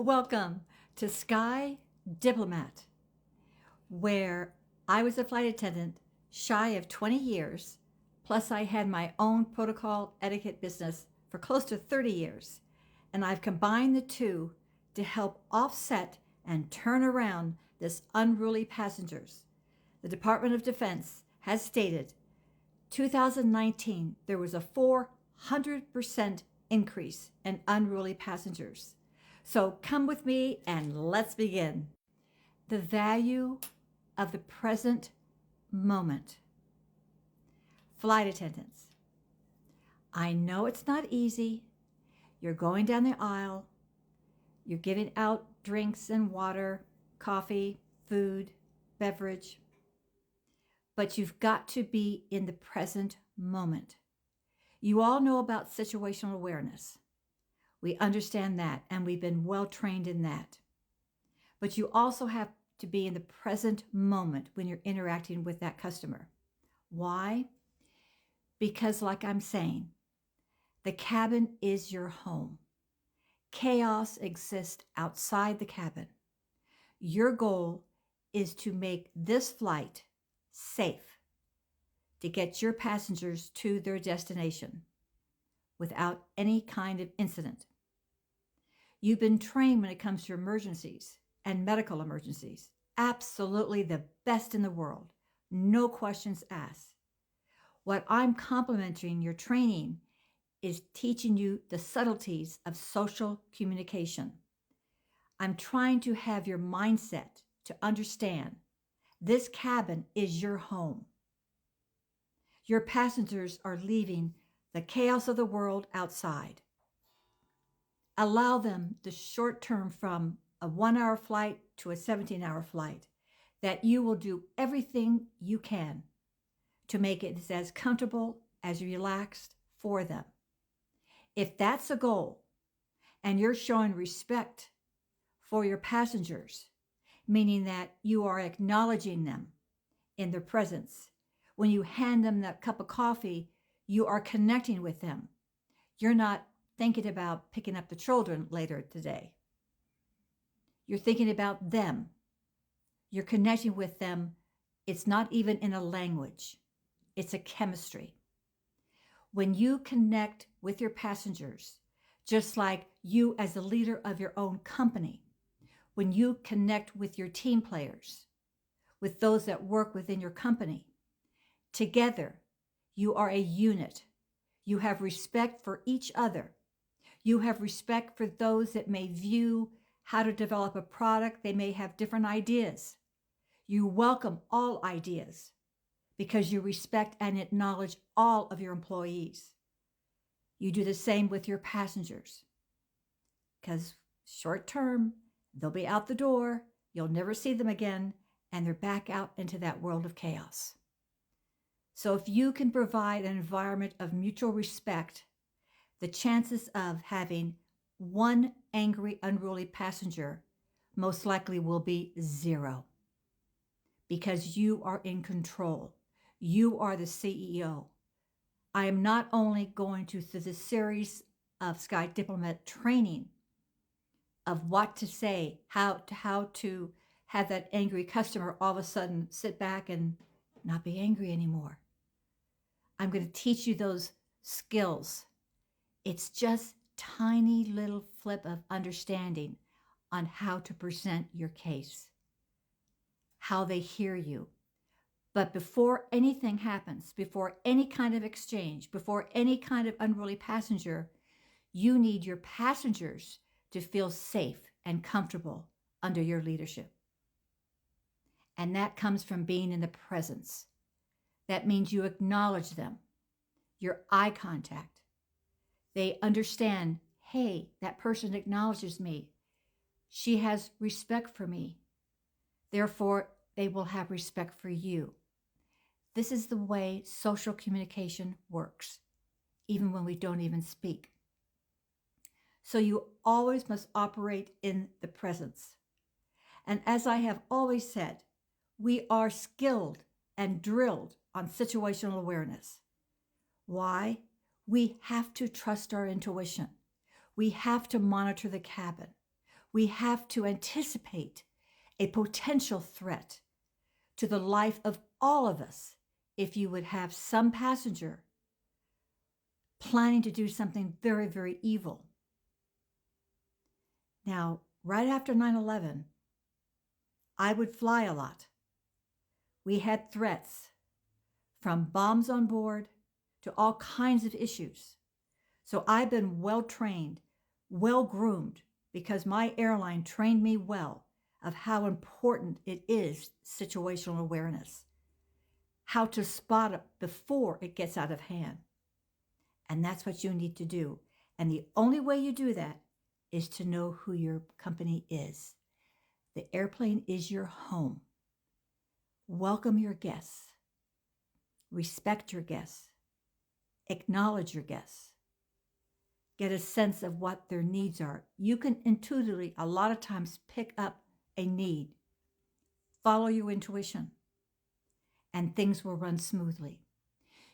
Welcome to SkyDiplomat, where I was a flight attendant shy of 20 years, plus I had my own protocol etiquette business for close to 30 years, and I've combined the two to help offset and turn around this unruly passengers. The Department of Defense has stated 2019 there was a 400% increase in unruly passengers. So come with me and let's begin. The value of the present moment. Flight attendants, I know it's not easy. You're going down the aisle. You're giving out drinks and water, coffee, food, beverage. But you've got to be in the present moment. You all know about situational awareness. We understand that, and we've been well trained in that. But you also have to be in the present moment when you're interacting with that customer. Why? Because, like I'm saying, the cabin is your home. Chaos exists outside the cabin. Your goal is to make this flight safe, to get your passengers to their destination without any kind of incident. You've been trained when it comes to emergencies and medical emergencies. Absolutely the best in the world. No questions asked. What I'm complimenting your training is teaching you the subtleties of social communication. I'm trying to have your mindset to understand this cabin is your home. Your passengers are leaving the chaos of the world outside. Allow them the short term from a 1-hour flight to a 17-hour flight, that you will do everything you can to make it as comfortable, as relaxed for them. If that's a goal and you're showing respect for your passengers, meaning that you are acknowledging them in their presence, when you hand them that cup of coffee, you are connecting with them. You're not thinking about picking up the children later today. You're thinking about them. You're connecting with them. It's not even in a language. It's a chemistry. When you connect with your passengers, just like you as the leader of your own company, when you connect with your team players, with those that work within your company, together, you are a unit. You have respect for each other. You have respect for those that may view how to develop a product. They may have different ideas. You welcome all ideas because you respect and acknowledge all of your employees. You do the same with your passengers because short term, they'll be out the door. You'll never see them again, and they're back out into that world of chaos. So if you can provide an environment of mutual respect, the chances of having one angry, unruly passenger most likely will be 0, because you are in control. You are the CEO. I am not only going through this series of SkyDiplomat training of what to say, how to have that angry customer all of a sudden sit back and not be angry anymore. I'm going to teach you those skills. It's just tiny little flip of understanding on how to present your case, how they hear you. But before anything happens, before any kind of exchange, before any kind of unruly passenger, you need your passengers to feel safe and comfortable under your leadership. And that comes from being in the presence. That means you acknowledge them, your eye contact. They understand, hey, that person acknowledges me. She has respect for me. Therefore, they will have respect for you. This is the way social communication works, even when we don't even speak. So you always must operate in the presence. And as I have always said, we are skilled and drilled on situational awareness. Why? We have to trust our intuition. We have to monitor the cabin. We have to anticipate a potential threat to the life of all of us if you would have some passenger planning to do something very, very evil. Now, right after 9/11, I would fly a lot. We had threats from bombs on board to all kinds of issues. So I've been well trained, well groomed, because my airline trained me well of how important it is situational awareness, how to spot it before it gets out of hand. And that's what you need to do. And the only way you do that is to know who your company is. The airplane is your home. Welcome your guests. Respect your guests. Acknowledge your guests. Get a sense of what their needs are. You can intuitively, a lot of times, pick up a need. Follow your intuition, and things will run smoothly.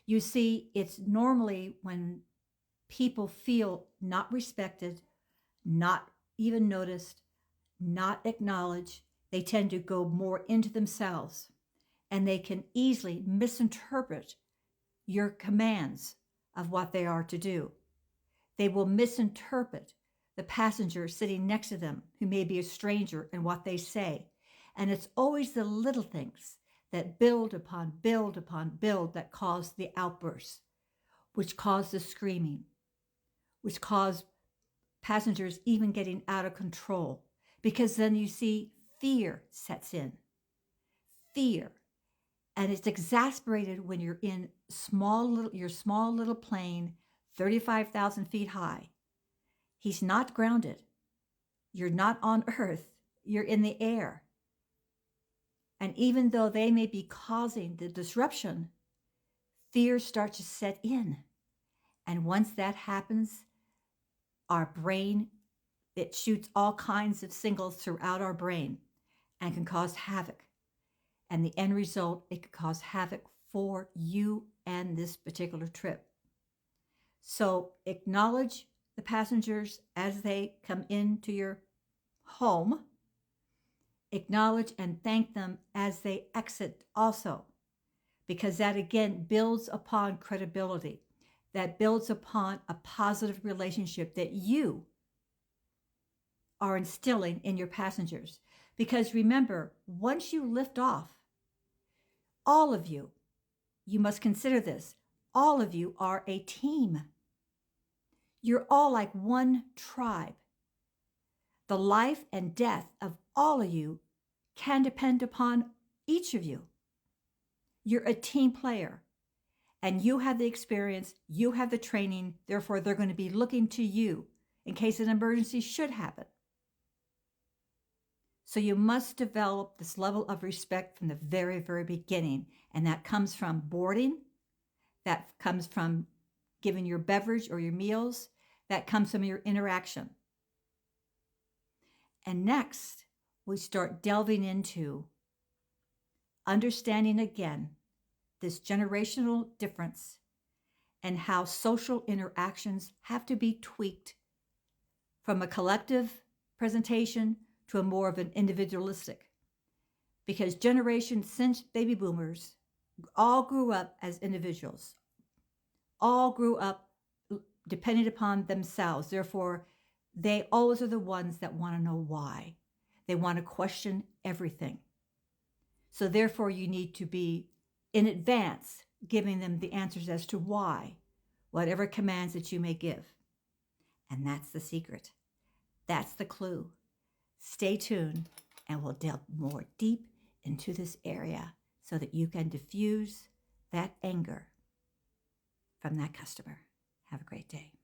You see, it's normally when people feel not respected, not even noticed, not acknowledged, they tend to go more into themselves, and they can easily misinterpret your commands of what they are to do. They will misinterpret the passenger sitting next to them, who may be a stranger, and what they say. And it's always the little things that build upon build upon build that cause the outbursts, which cause the screaming, which cause passengers even getting out of control. Because then you see fear sets in. Fear. And it's exasperated when you're in your small little plane, 35,000 feet high. He's not grounded. You're not on Earth. You're in the air. And even though they may be causing the disruption, fear starts to set in. And once that happens, our brain, it shoots all kinds of signals throughout our brain and can cause havoc. And the end result, it could cause havoc for you and this particular trip. So acknowledge the passengers as they come into your home. Acknowledge and thank them as they exit also, because that again builds upon credibility. That builds upon a positive relationship that you are instilling in your passengers. Because remember, once you lift off, all of you must consider this, all of you are a team. You're all like one tribe. The life and death of all of you can depend upon each of you. You're a team player, and you have the experience, you have the training, therefore they're going to be looking to you in case an emergency should happen. So you must develop this level of respect from the very, very beginning, and that comes from boarding, that comes from giving your beverage or your meals, that comes from your interaction. And next, we start delving into understanding again this generational difference and how social interactions have to be tweaked from a collective presentation to a more of an individualistic. Because generations since baby boomers all grew up as individuals, all grew up dependent upon themselves. Therefore, they always are the ones that want to know why. They want to question everything. So therefore, you need to be in advance giving them the answers as to why, whatever commands that you may give. And that's the secret. That's the clue. Stay tuned, and we'll delve more deep into this area so that you can diffuse that anger from that customer. Have a great day.